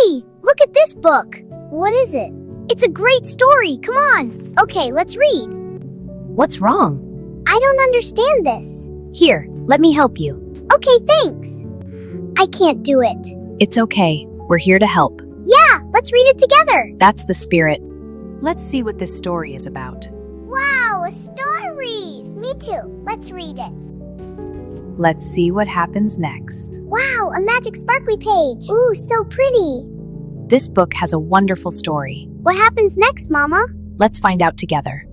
Hey, look at this book. What is it? It's a great story. Come on. Okay, let's read. What's wrong? I don't understand this. Here, let me help you. Okay, thanks. I can't do it. It's okay. We're here to help. Yeah, let's read it together. That's the spirit. Let's see what this story is about. Wow, a story. Me too. Let's read it. Let's see what happens next. Wow, a magic sparkly page. Ooh, so pretty. This book has a wonderful story. What happens next, Mama? Let's find out together.